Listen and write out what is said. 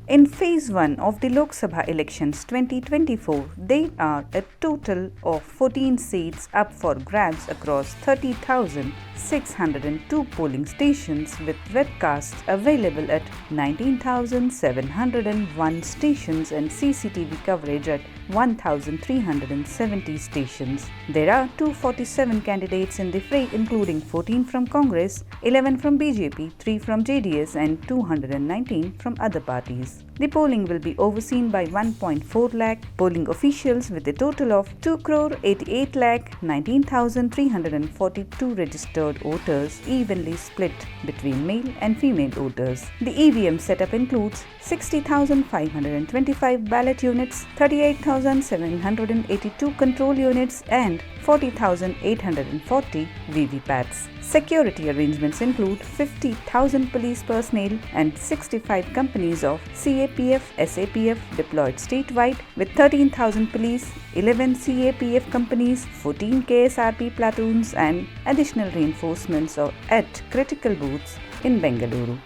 In Phase 1 of the Lok Sabha elections 2024, there are a total of 14 seats up for grabs across 30,602 polling stations, with webcasts available at 19,701 stations and CCTV coverage at 1,370 stations. There are 247 candidates in the fray, including 14 from Congress, 11 from BJP, 3 from JDS and 219 from other parties. The polling will be overseen by 1.4 lakh polling officials, with a total of 2,88,19,342 registered voters, evenly split between male and female voters. The EVM setup includes 60,525 ballot units, 38,782 control units and 40,840 VVPATs. Security arrangements include 50,000 police personnel and 65 companies of CAPF, SAPF deployed statewide, with 13,000 police, 11 CAPF companies, 14 KSRP platoons and additional reinforcements at critical booths in Bengaluru.